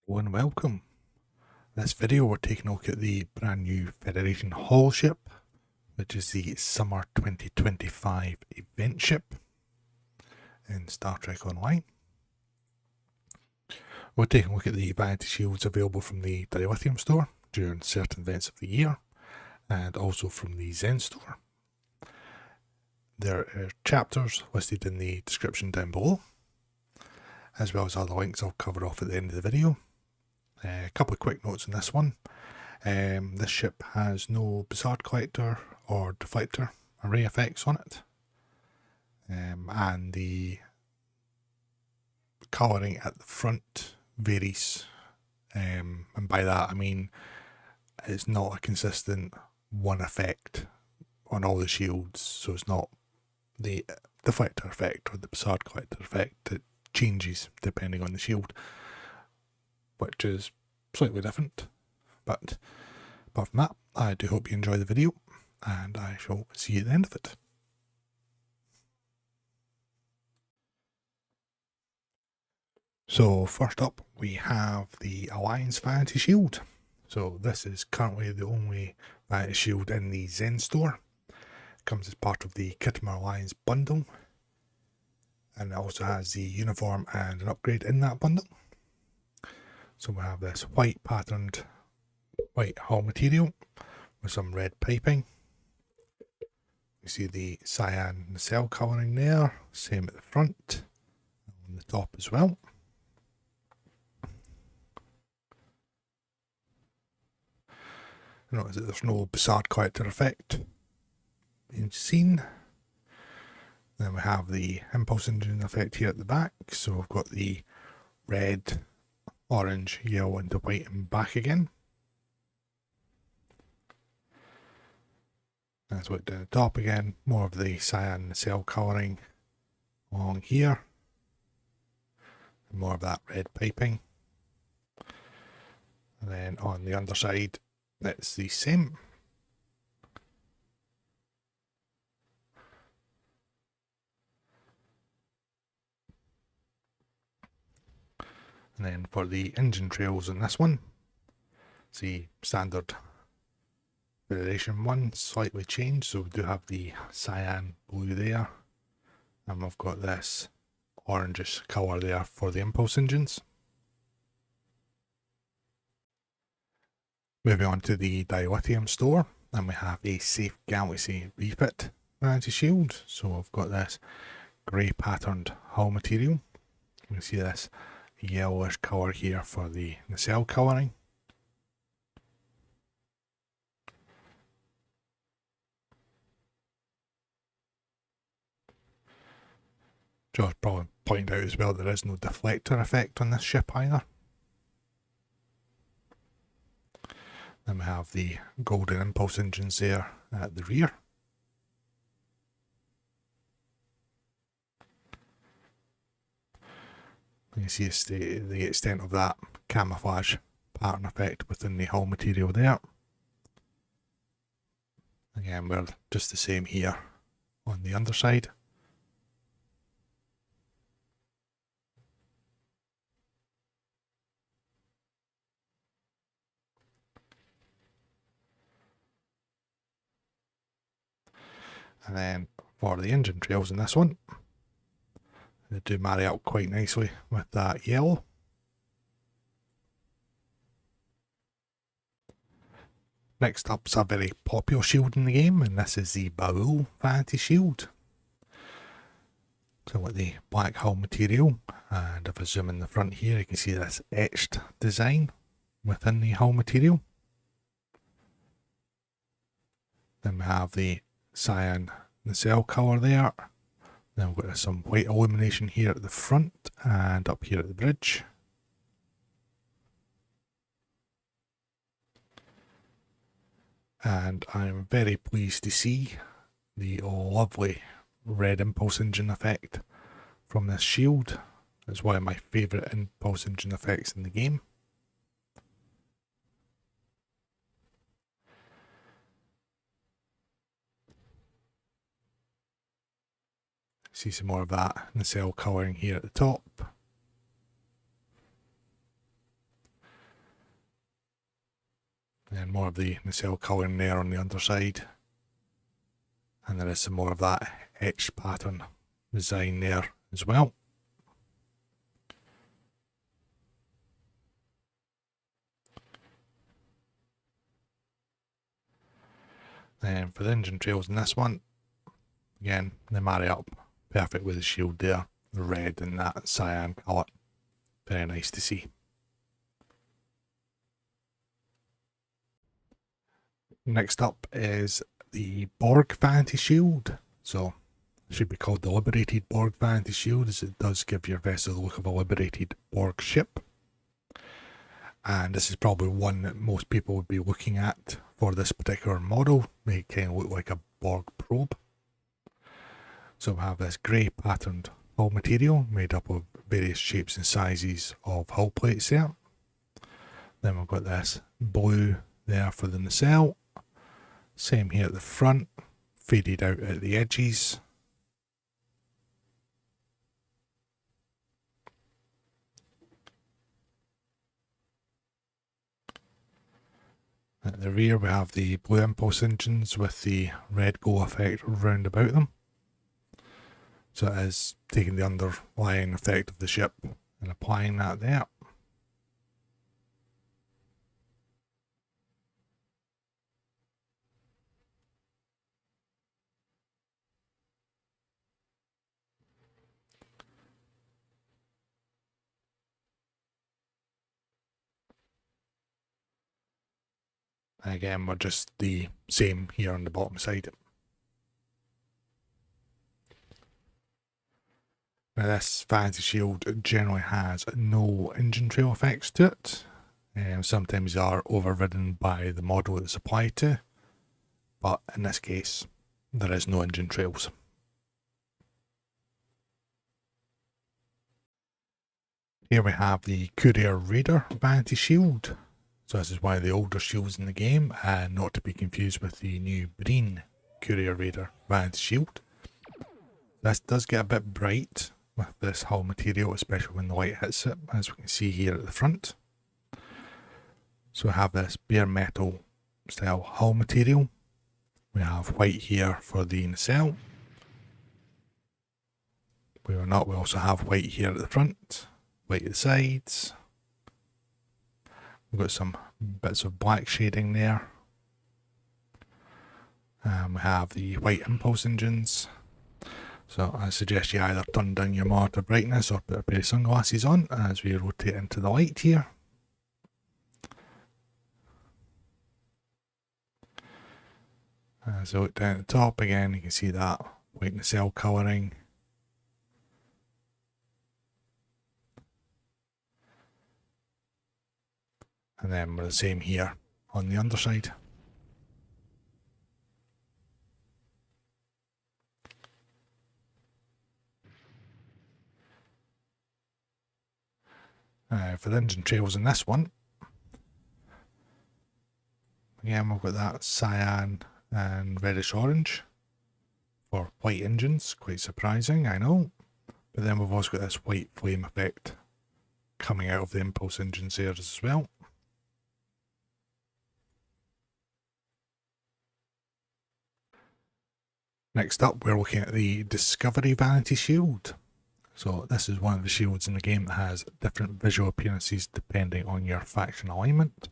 Hello and welcome. In this video we're taking a look at the brand new Federation Holoship, which is the Summer 2025 event ship in Star Trek Online. We're taking a look at the Vanity shields available from the Dilithium store during certain events of the year, and also from the Zen store. There are chapters listed in the description down below, as well as other links I'll cover off at the end of the video. A couple of quick notes on this one. This ship has no Bizarre Collector or Deflector array effects on it. And the colouring at the front varies. And by that I mean it's not a consistent one effect on all the shields. So it's not the Deflector effect or the Bizarre Collector effect. It changes depending on the shield, which is slightly different. But apart from that, I do hope you enjoy the video, and I shall see you at the end of it. So first up we have the Alliance Vanity Shield. So this is currently the only Vanity Shield in the Zen store. It comes as part of the Mutara Alliance bundle, and it also has the uniform and an upgrade in that bundle. So we have this white patterned white hull material with some red piping. You see the cyan nacelle colouring there, same at the front, on the top as well. Notice that there's no Bizarre Collector effect being seen. Then we have the impulse engine effect here at the back, so we've got the red, orange, yellow into white and back again. Let's look down the top again, more of the cyan nacelle colouring along here, and more of that red piping. And then on the underside it's the same. And then for the engine trails on this one, see standard Federation one, slightly changed, so we do have the cyan blue there, and we've got this orangish colour there for the impulse engines. Moving on to the Dilithium store, and we have a Safe Galaxy Refit Vanity Shield. So we've got this grey patterned hull material. You can see this yellowish colour here for the nacelle colouring. Just probably point out as well, there is no deflector effect on this ship either. Then we have the golden impulse engines there at the rear. You see the extent of that camouflage pattern effect within the hull material there. Again, we're just the same here on the underside. And then for the engine trails in this one, they do marry up quite nicely with that yellow. Next up's a very popular shield in the game, and this is the Baul Vanity Shield. So with the black hull material, and if I zoom in the front here, you can see this etched design within the hull material. Then we have the cyan nacelle colour there. Then we've got some white illumination here at the front and up here at the bridge. And I'm very pleased to see the lovely red impulse engine effect from this shield. It's one of my favourite impulse engine effects in the game. See some more of that nacelle colouring here at the top. And more of the nacelle colouring there on the underside. And there is some more of that etched pattern design there as well. Then for the engine trails in this one, again, they marry up perfect with the shield there, the red and that cyan colour. Very nice to see. Next up is the Borg Vanity Shield. So it should be called the Liberated Borg Vanity Shield, as it does give your vessel the look of a liberated Borg ship. And this is probably one that most people would be looking at for this particular model. They kind of look like a Borg probe. So we have this grey patterned hull material made up of various shapes and sizes of hull plates there. Then we've got this blue there for the nacelle. Same here at the front, faded out at the edges. At the rear we have the blue impulse engines with the red glow effect round about them. So it is taking the underlying effect of the ship and applying that there. Again, we're just the same here on the bottom side. Now this Vanity Shield generally has no engine trail effects to it. Sometimes they are overridden by the model it's applied to, but in this case there is no engine trails. Here we have the Courier Raider Vanity Shield. So this is one of the older shields in the game, and not to be confused with the new Breen Courier Raider Vanity Shield. This does get a bit bright with this hull material, especially when the light hits it, as we can see here at the front. So we have this bare metal style hull material. We have white here for the nacelle. We also have white here at the front, white at the sides. We've got some bits of black shading there. We have the white impulse engines. So I suggest you either turn down your monitor brightness or put a pair of sunglasses on as we rotate into the light here. As I look down at the top again, you can see that white nacelle colouring. And then we're the same here on the underside. For the engine trails in this one, again we've got that cyan and reddish orange for white engines, quite surprising, I know. But then we've also got this white flame effect coming out of the impulse engines there as well. Next up, we're looking at the Discovery Vanity Shield. So this is one of the shields in the game that has different visual appearances depending on your faction alignment.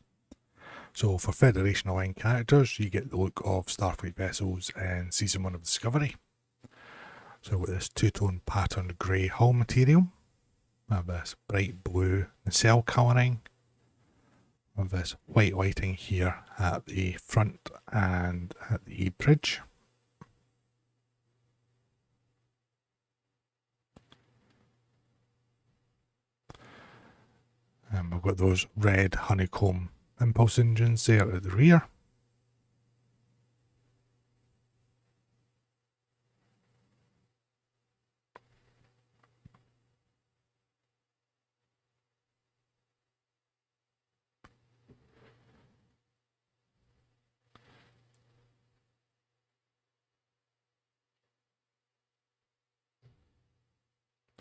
So for Federation Alliance characters, you get the look of Starfleet vessels in Season 1 of Discovery. So with this two-tone patterned grey hull material, we have this bright blue nacelle colouring, we have this white lighting here at the front and at the bridge. And we've got those red honeycomb impulse engines there at the rear.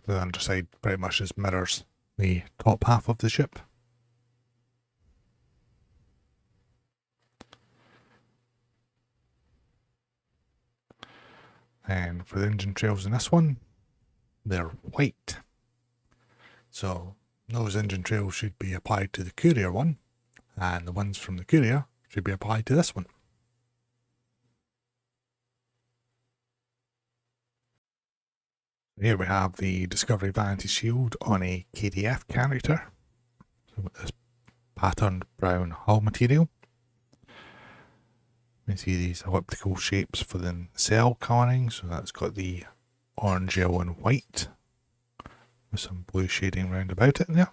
The underside pretty much just mirrors the top half of the ship. And for the engine trails in this one, they're white. So those engine trails should be applied to the Courier one, and the ones from the Courier should be applied to this one. Here we have the Discovery Vanity shield on a KDF character. So with this patterned brown hull material. You see these elliptical shapes for the cell coloring, so that's got the orange, yellow and white with some blue shading round about it there.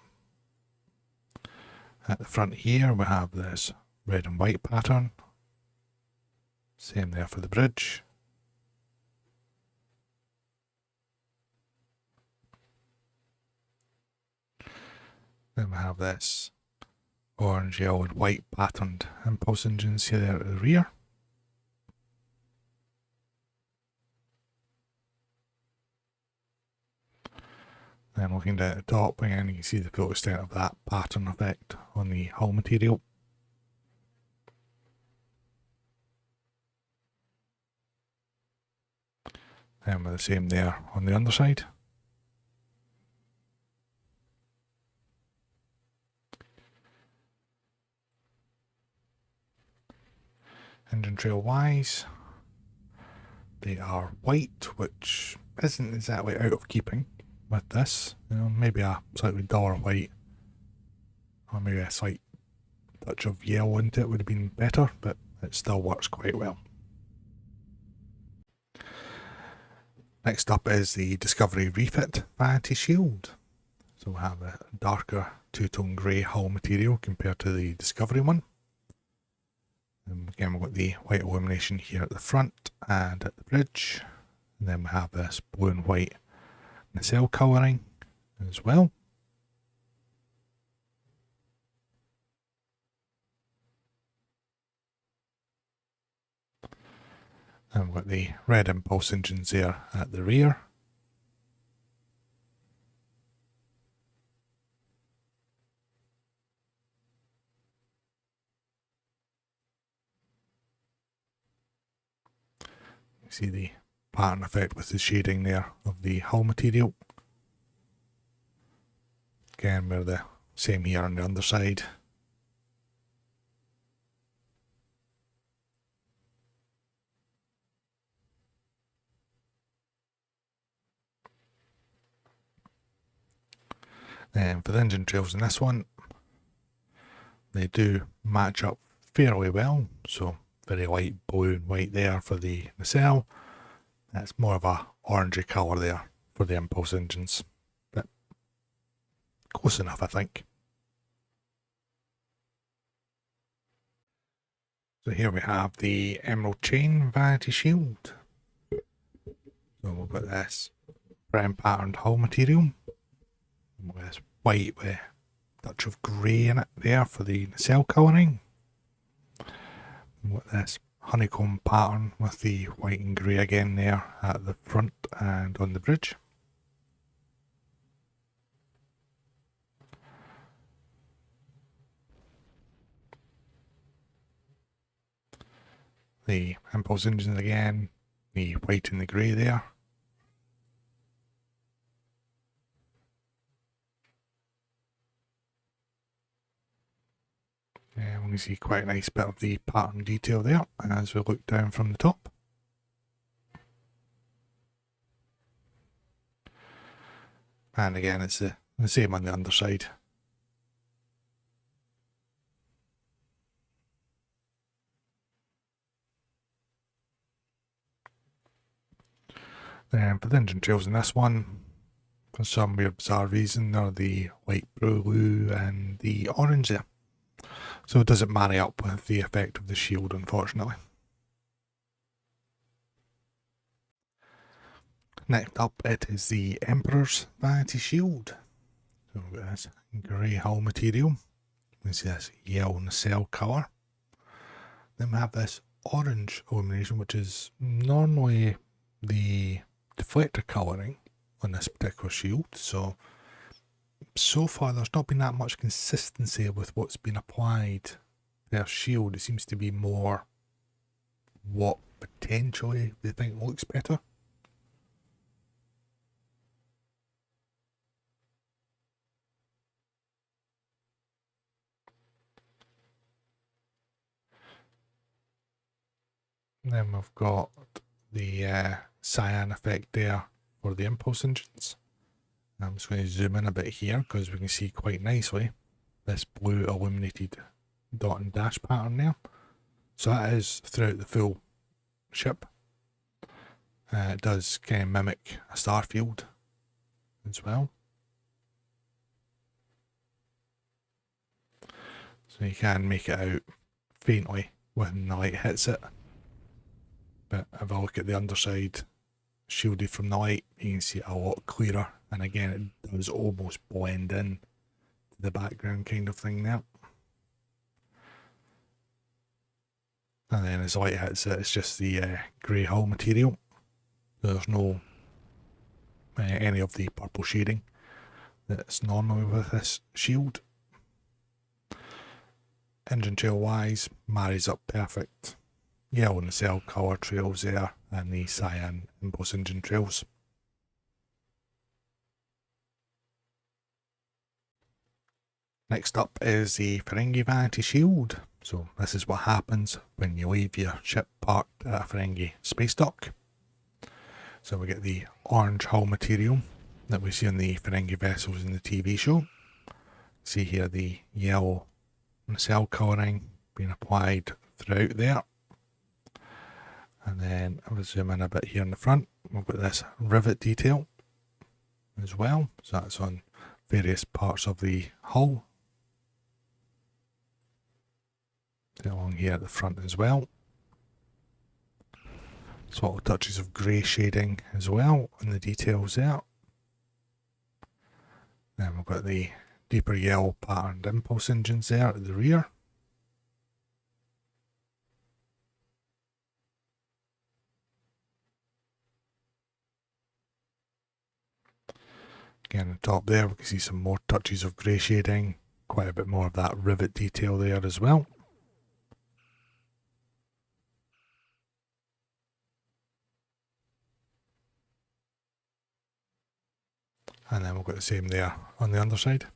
At the front here we have this red and white pattern. Same there for the bridge. Then we have this orange, yellow and white patterned impulse engines here at the rear. Then looking down at the top again, you can see the full extent of that pattern effect on the hull material. And we're the same there on the underside. Engine trail wise, they are white, which isn't exactly out of keeping with this. You know, maybe a slightly duller white, or maybe a slight touch of yellow into it would have been better, but it still works quite well. Next up is the Discovery Refit Vanity Shield. So we have a darker two-tone grey hull material compared to the Discovery one. And again, we've got the white illumination here at the front and at the bridge. And then we have this blue and white nacelle colouring as well. And we've got the red impulse engines there at the rear. You see the pattern effect with the shading there of the hull material. Again, we're the same here on the underside. And for the engine trails in this one, they do match up fairly well. So very light blue and white there for the nacelle. That's more of a orangey colour there for the impulse engines. But close enough, I think. So here we have the Emerald Chain Vanity Shield. So we've got this brown patterned hull material. With this white with a touch of grey in it there for the nacelle colouring. With this honeycomb pattern with the white and grey again there at the front and on the bridge. The impulse engines again, the white and the grey there. And we can see quite a nice bit of the pattern detail there as we look down from the top. And again, it's the same on the underside. Then for the engine trails in this one, for some weird bizarre reason, they're the light blue and the orange there. So it doesn't marry up with the effect of the shield, unfortunately. Next up, it is the Emperor's Vanity Shield. So we've got this grey hull material. We see this yellow nacelle colour. Then we have this orange illumination, which is normally the deflector colouring on this particular shield. So far there's not been that much consistency with what's been applied per shield. It seems to be more what potentially they think looks better then we've got the cyan effect there for the impulse engines. I'm just going to zoom in a bit here because we can see quite nicely this blue illuminated dot and dash pattern there. So that is throughout the full ship. It does kind of mimic a star field as well. So you can make it out faintly when the light hits it. But if I look at the underside, shielded from the light, you can see it a lot clearer. And again, it does almost blend in to the background kind of thing there. And then as the light hits it, it's just the grey hull material. So there's no any of the purple shading that's normally with this shield. Engine trail wise, marries up perfect. Yellow nacelle colour trails there, and the cyan impulse engine trails. Next up is the Ferengi Vanity shield. So this is what happens when you leave your ship parked at a Ferengi space dock. So we get the orange hull material that we see on the Ferengi vessels in the TV show. See here the yellow nacelle colouring being applied throughout there. And then I'll zoom in a bit here in the front. We've got this rivet detail as well. So that's on various parts of the hull. Along here at the front as well. Subtle touches of grey shading as well in the details there. Then we've got the deeper yellow patterned impulse engines there at the rear. Again, on the top there we can see some more touches of grey shading, quite a bit more of that rivet detail there as well. And then we've got the same there on the underside.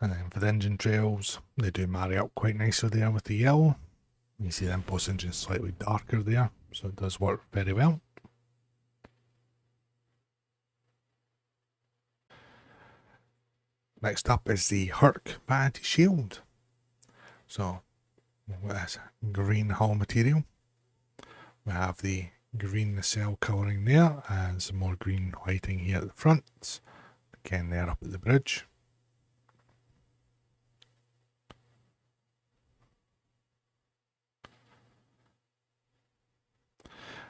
And then for the engine trails, they do marry up quite nicely there with the yellow. You see the impulse engine slightly darker there, so it does work very well. Next up is the Hur'q Vanity shield. So with this green hull material, we have the green nacelle colouring there and some more green whiting here at the front. Again there up at the bridge.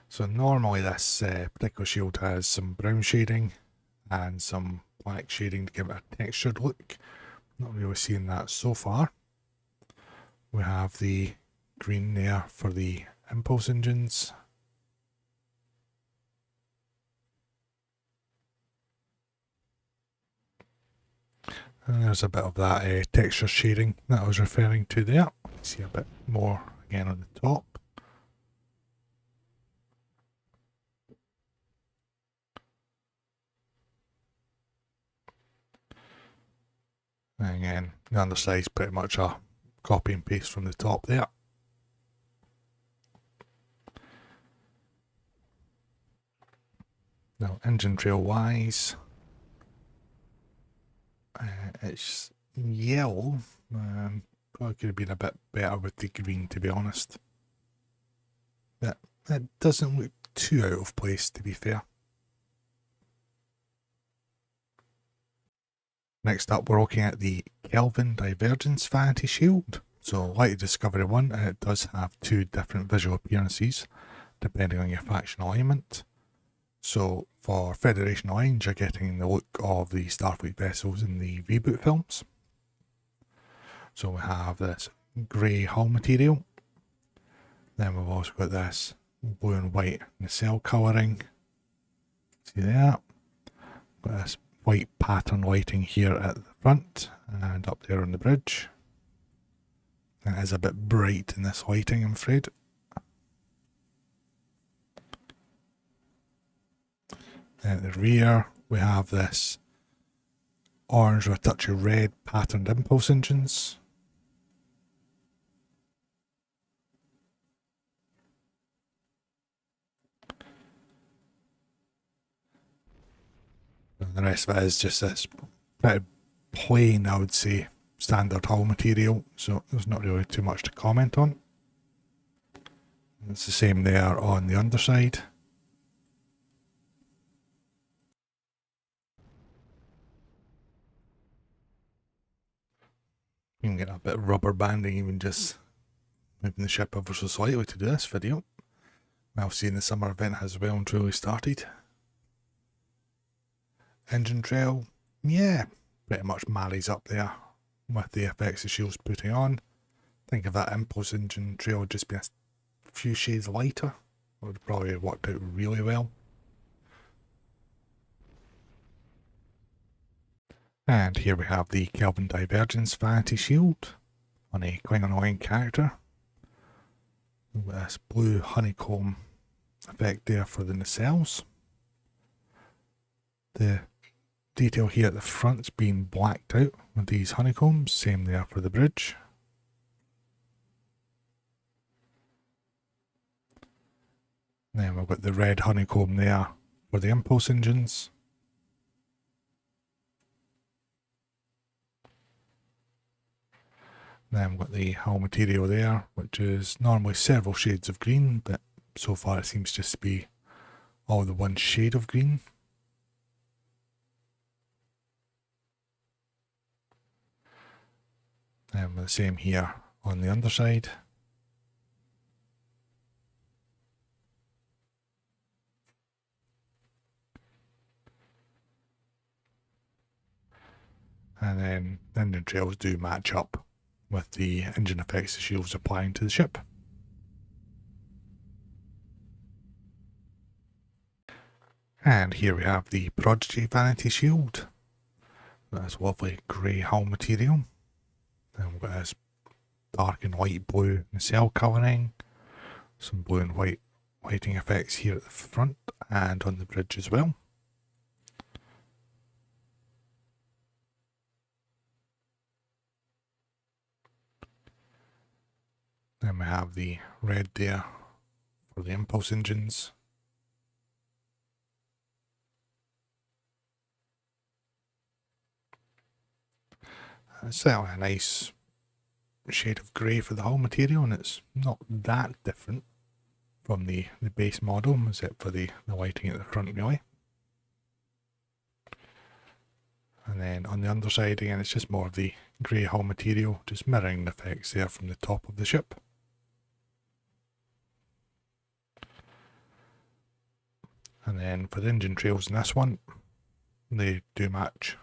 So normally this particular shield has some brown shading and some black shading to give it a textured look. Not really seeing that so far. We have the green there for the impulse engines. And there's a bit of that texture shading that I was referring to there. See a bit more again on the top. And again, the underside is pretty much a copy and paste from the top there. Now, engine trail wise, it's yellow. Probably could have been a bit better with the green, to be honest. But it doesn't look too out of place, to be fair. Next up, we're looking at the Kelvin Divergence Vanity Shield. So, like the Discovery one, it does have two different visual appearances, depending on your faction alignment. So, for Federation Holoship, you're getting the look of the Starfleet vessels in the reboot films. So, we have this grey hull material. Then we've also got this blue and white nacelle colouring. See there? Got this white pattern lighting here at the front and up there on the bridge. It is a bit bright in this lighting, I'm afraid. Then at the rear we have this orange with a touch of red patterned impulse engines. And the rest of it is just this pretty plain, I would say, standard hull material, so there's not really too much to comment on. It's the same there on the underside. You can get a bit of rubber banding, even just moving the ship ever so slightly to do this video. Well, seeing the summer event has well and truly started. Engine trail, yeah, pretty much marries up there with the effects the shield's putting on. Think of that impulse engine trail just being a few shades lighter. It would probably have worked out really well. And here we have the Kelvin Divergence Vanity Shield on a Klingon Line character. With this blue honeycomb effect there for the nacelles. The detail here at the front's being blacked out with these honeycombs, same there for the bridge. Then we've got the red honeycomb there for the impulse engines. Then we've got the hull material there, which is normally several shades of green, but so far it seems just to be all the one shade of green. And the same here on the underside. And then the engine trails do match up with the engine effects the shield's applying to the ship. And here we have the Prodigy Vanity Shield. That's lovely grey hull material. Then we've got this dark and light blue nacelle colouring. Some blue and white lighting effects here at the front and on the bridge as well. Then we have the red there for the impulse engines. It's certainly a nice shade of grey for the hull material, and it's not that different from the base model, except for the lighting at the front really. And then on the underside again, it's just more of the grey hull material, just mirroring the effects there from the top of the ship. And then for the engine trails in this one, they do match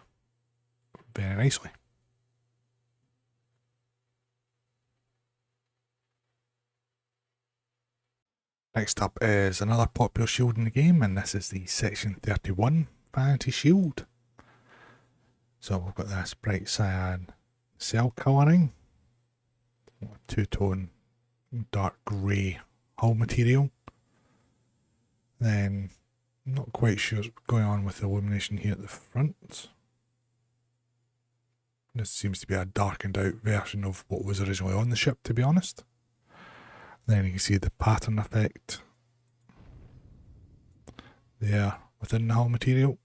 very nicely. Next up is another popular shield in the game, and this is the Section 31 Vanity Shield. So we've got this bright cyan cell colouring, two-tone dark grey hull material. Then I'm not quite sure what's going on with the illumination here at the front. This seems to be a darkened out version of what was originally on the ship, to be honest. Then you can see the pattern effect there within the hull material.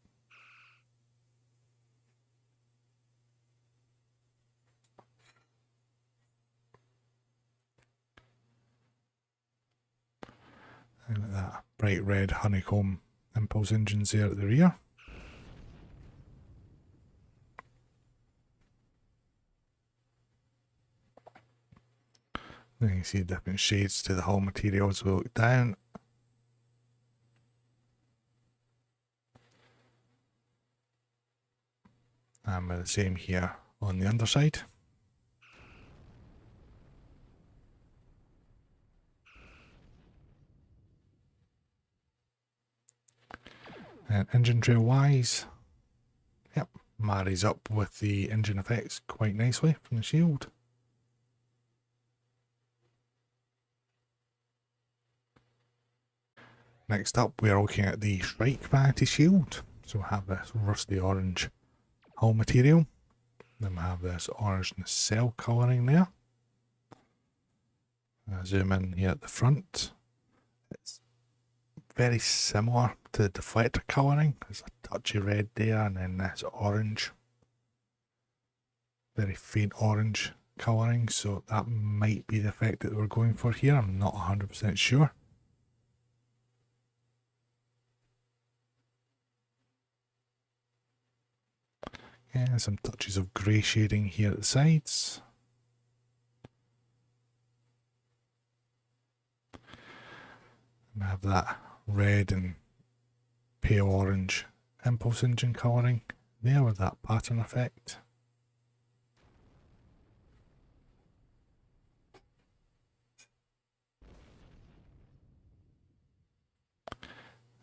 And that bright red honeycomb impulse engines there at the rear. Then you can see different shades to the hull material as we look down. And we're the same here on the underside. And engine trail wise, yep, marries up with the engine effects quite nicely from the shield. Next up, we are looking at the Shrike Vanity Shield. So we have this rusty orange hull material. Then we have this orange nacelle colouring there. Zoom in here at the front. It's very similar to the deflector colouring. There's a touchy red there, and then this orange. Very faint orange colouring, so that might be the effect that we're going for here. I'm not 100% sure. And some touches of grey shading here at the sides. We have that red and pale orange impulse engine colouring there with that pattern effect.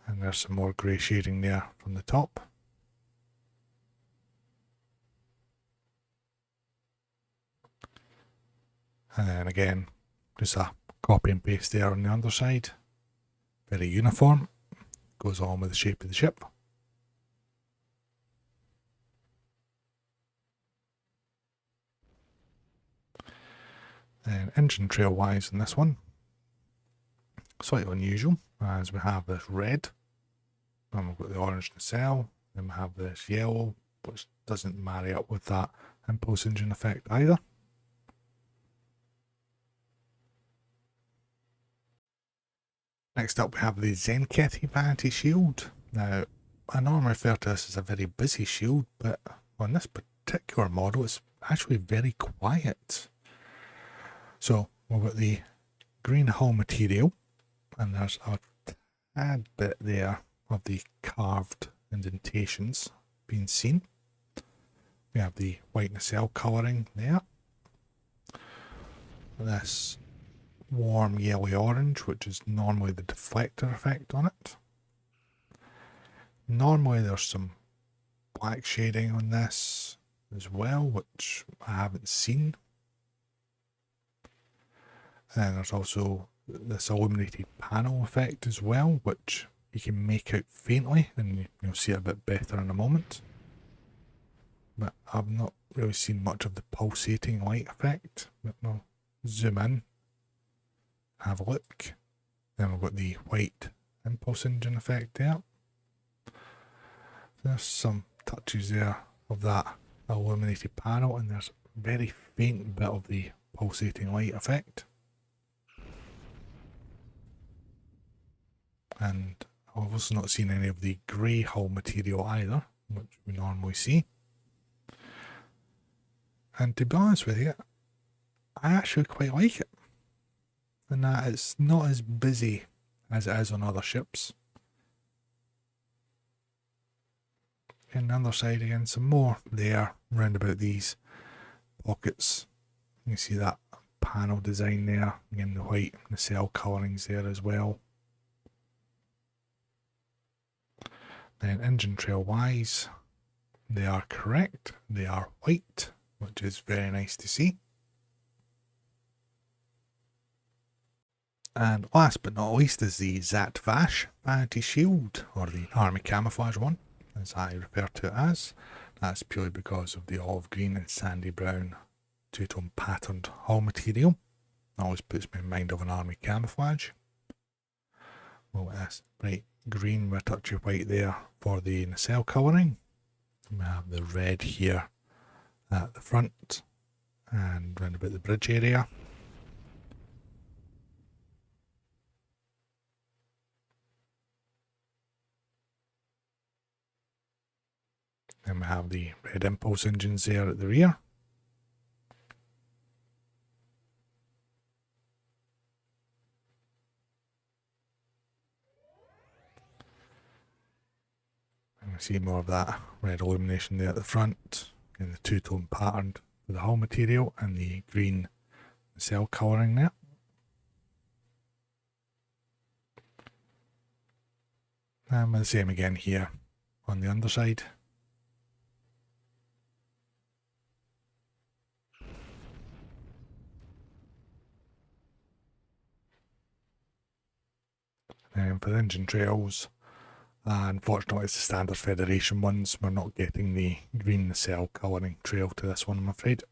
And there's some more grey shading there from the top. And then again, just a copy and paste there on the underside. Very uniform. Goes on with the shape of the ship. And engine trail wise in this one, slightly unusual, as we have this red, and we've got the orange nacelle, then we have this yellow, which doesn't marry up with that impulse engine effect either. Next up we have the Tzenkethi Vanity Shield. Now, I normally refer to this as a very busy shield, but on this particular model it's actually very quiet. So we've got the green hull material, and there's a tad bit there of the carved indentations being seen. We have the white nacelle colouring there. This warm yellowy orange, which is normally the deflector effect on it. Normally there's some black shading on this as well, which I haven't seen. And there's also this illuminated panel effect as well, which you can make out faintly, and you'll see it a bit better in a moment. But I've not really seen much of the pulsating light effect. But we'll zoom in, have a look. Then we've got the white impulse engine effect there. There's some touches there of that illuminated panel, and there's a very faint bit of the pulsating light effect. And I've also not seen any of the grey hull material either, which we normally see. And to be honest with you, I actually quite like it. And that it's not as busy as it is on other ships. And the other side again, some more there round about these pockets. You can see that panel design there, again the white nacelle colourings there as well. Then engine trail wise, they are correct, they are white, which is very nice to see. And last but not least is the Zhat Vash Vanity Shield, or the Army Camouflage one, as I refer to it as. That's purely because of the olive green and sandy brown two-tone patterned hull material. That always puts me in mind of an Army Camouflage. Well, this bright green with a touch of white there for the nacelle colouring. We have the red here at the front and round about the bridge area. Then we have the red impulse engines there at the rear. And we see more of that red illumination there at the front, and the two-tone pattern for the hull material and the green nacelle colouring there. And the same again here on the underside. For the engine trails, unfortunately it's the standard Federation ones. We're not getting the green cell colouring trail to this one, I'm afraid.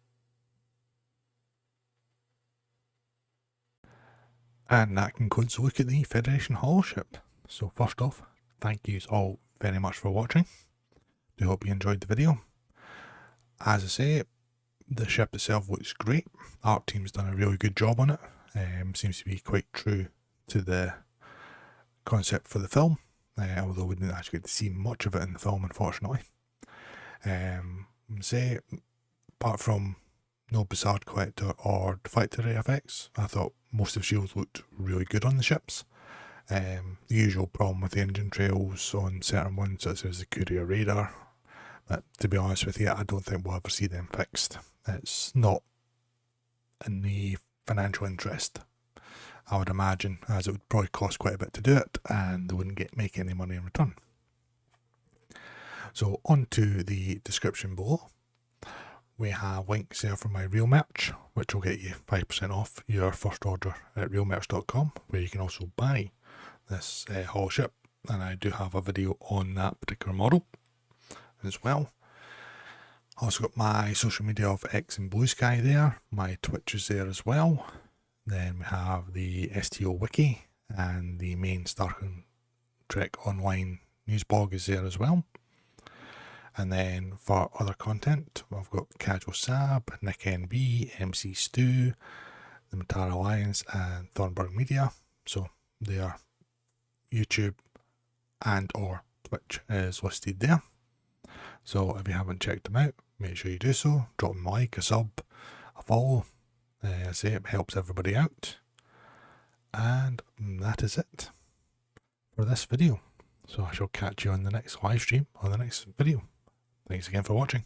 And that concludes a look at the Federation Holoship. So first off, thank you all very much for watching. I hope you enjoyed the video. As I say, the ship itself looks great. Art team's done a really good job on it. Seems to be quite true to the concept for the film, although we didn't actually get to see much of it in the film, unfortunately. Say, apart from no Bizarre Collector or Deflector effects, I thought most of the shields looked really good on the ships. The usual problem with the engine trails on certain ones, such as the Courier radar, but to be honest with you, I don't think we'll ever see them fixed. It's not in the financial interest, I would imagine, as it would probably cost quite a bit to do it, and they wouldn't make any money in return. So on to the description below. We have links there for my real merch, which will get you 5% off your first order at realmerch.com, where you can also buy this holoship, and I do have a video on that particular model as well. Also got my social media of X and Blue Sky there, my Twitch is there as well. Then we have the STO wiki, and the main Star Trek Online news blog is there as well. And then for other content, I've got Casual Sab, Nick NB, MC Stu, the Mutara Alliance, and Thornburg Media. So their YouTube and or Twitch is listed there. So if you haven't checked them out, make sure you do so. Drop them a like, a sub, a follow. I say it helps everybody out. And that is it for this video. So I shall catch you on the next live stream or the next video. Thanks again for watching.